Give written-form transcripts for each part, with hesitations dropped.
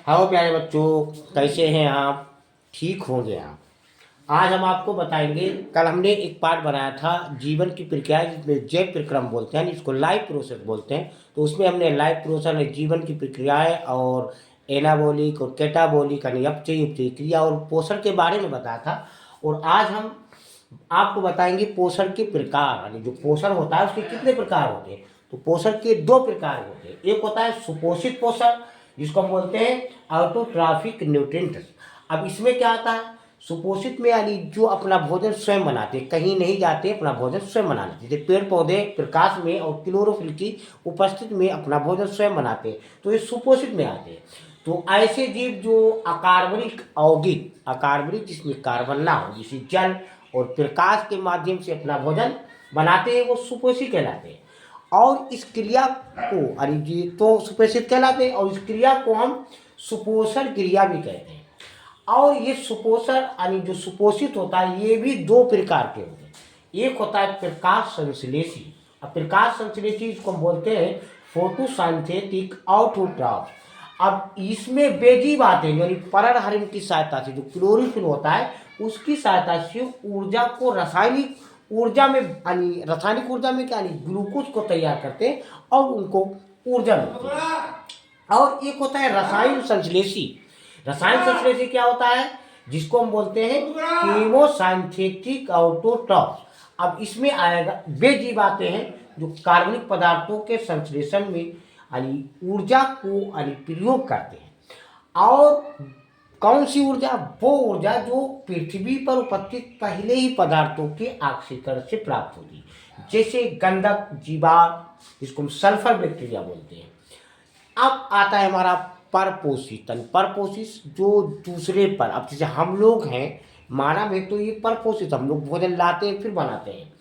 Hello प्यारे बच्चों, कैसे हैं आप? ठीक होंगे आप। आज हम आपको बताएंगे, कल हमने एक पार्ट बनाया था जीवन की प्रक्रियाएं जिसमें जैव प्रक्रम बोलते हैं, इसको लाइफ प्रोसेस बोलते हैं। तो उसमें हमने लाइफ प्रोसेस जीवन की प्रक्रियाएं और एनाबॉलिक और कैटाबॉलिक यानी अपचयी उपचयी क्रिया और पोषण के बारे में बताया था। और आज हम आपको बताएंगे पोषण के प्रकार, यानी जो पोषण होता है उसके कितने प्रकार होते हैं। तो पोषण के दो प्रकार होते हैं, एक होता है सुपोषित पोषण जिसको हम बोलते हैं ऑटोट्रॉफिक न्यूट्रिएंट्स। अब इसमें क्या आता है, सुपोषित में यानी जो अपना भोजन स्वयं बनाते, कहीं नहीं जाते, अपना भोजन स्वयं बना लेते, जैसे पेड़ पौधे प्रकाश में और क्लोरोफिल की उपस्थिति में अपना भोजन स्वयं बनाते हैं, तो ये सुपोषित में आते हैं। तो ऐसे जीव जो अकार्बनिक यौगिक, अकार्बनिक जिसमें कार्बन ना हो, जैसे जल और प्रकाश के माध्यम से अपना भोजन बनाते हैं, वो सुपोषित कहलाते हैं। और इस क्रिया को यानी जी तो सुपोषित कहलाते हैं, और इस क्रिया को हम सुपोषण क्रिया भी कहते हैं। और ये सुपोषण यानी जो सुपोषित होता है ये भी दो प्रकार के होते हैं। एक होता है प्रकाश संश्लेषी। अब प्रकाश संश्लेषी इसको हम बोलते हैं फोटोसिंथेटिक ऑटोट्रॉफ। अब इसमें बेजीव आते हैं, यानी परागहरण की सहायता से जो क्लोरोफिल होता है उसकी सहायता से ऊर्जा को रासायनिक ऊर्जा में यानी रासायनिक ऊर्जा में क्या यानी ग्लूकोज को तैयार करते हैं और उनको ऊर्जा मिलती है। और एक होता है रसायन संश्लेषी। रसायन संश्लेषी क्या होता है, जिसको हम बोलते हैं कीमोसिंथेटिक ऑटोट्रॉफ। अब इसमें आएगा बेजीव आते हैं जो कार्बनिक पदार्थों के संश्लेषण में यानी ऊर्जा को यानी प्रयोग करते हैं। और कौन सी ऊर्जा, वो ऊर्जा जो पृथ्वी पर उपस्थित पहले ही पदार्थों के ऑक्सीकरण से प्राप्त होती है, जैसे गंधक, जीवाणु, जिसको हम सल्फर बैक्टीरिया बोलते हैं। अब आता है हमारा परपोषित। परपोषित जो दूसरे पर, अब जैसे हम लोग हैं मानव है तो ये परपोषित, हम लोग भोजन लाते हैं फिर बनाते हैं।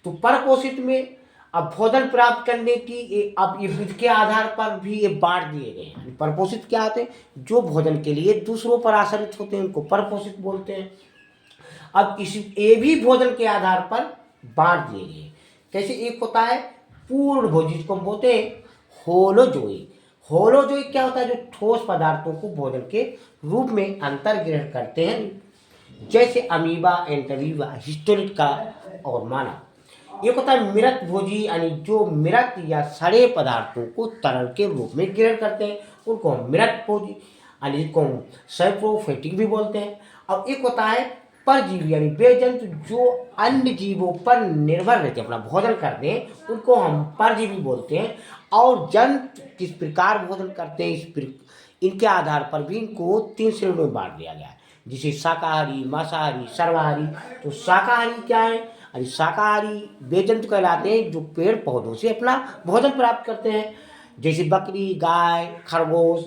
तो परपोषित में अब भोजन प्राप्त करने की अब ये विधि के आधार पर भी ये बांट दिए गए हैं। परपोषित क्या होते हैं, जो भोजन के लिए दूसरों पर आश्रित होते हैं उनको परपोषित बोलते हैं। अब इस ये भी भोजन के आधार पर बांट दिए गए। कैसे, एक होता है पूर्ण भोजी जिसको हम बोलते हैं होलोजोई। होलोजोई क्या होता है, जो ठोस पदार्थों को भोजन के रूप में अंतर ग्रहण करते हैं, जैसे अमीबा, एंटरीबा, हिस्टोरिका और मानव। एक होता है मृत भोजी, यानी जो मृत या सड़े पदार्थों को तरल के रूप में ग्रहण करते हैं, उनको हम मृत भोजी यानी जिसको हम सैप्रोफाइटिक भी बोलते हैं। और एक होता है परजीवी, यानी वे जंतु जो अन्य जीवों पर निर्भर रहते हैं, अपना भोजन करते हैं, उनको हम परजीवी बोलते हैं। और जंतु किस प्रकार भोजन करते हैं इनके आधार पर भी इनको 3 श्रेणियों में बांट दिया गया है, जैसे शाकाहारी, मांसाहारी, सर्वाहारी। तो शाकाहारी क्या है, यानी शाकाहारी वे जंतु कहलाते हैं जो पेड़ पौधों से अपना भोजन प्राप्त करते हैं, जैसे बकरी, गाय, खरगोश।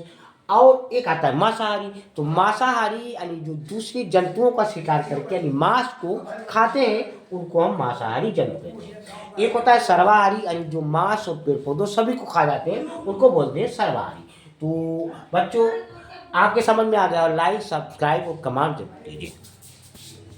और एक आता है मांसाहारी। तो मांसाहारी यानी जो दूसरे जंतुओं का शिकार करके यानी मांस को खाते हैं, उनको हम मांसाहारी जंतु कहते हैं। एक होता है सर्वाहारी, यानी जो मांस और पेड़ पौधों सभी को खा जाते हैं, उनको बोलते हैं सर्वाहारी। तो बच्चों आपके समझ में आ गया, लाइक, सब्सक्राइब और कमेंट जरूर कीजिए।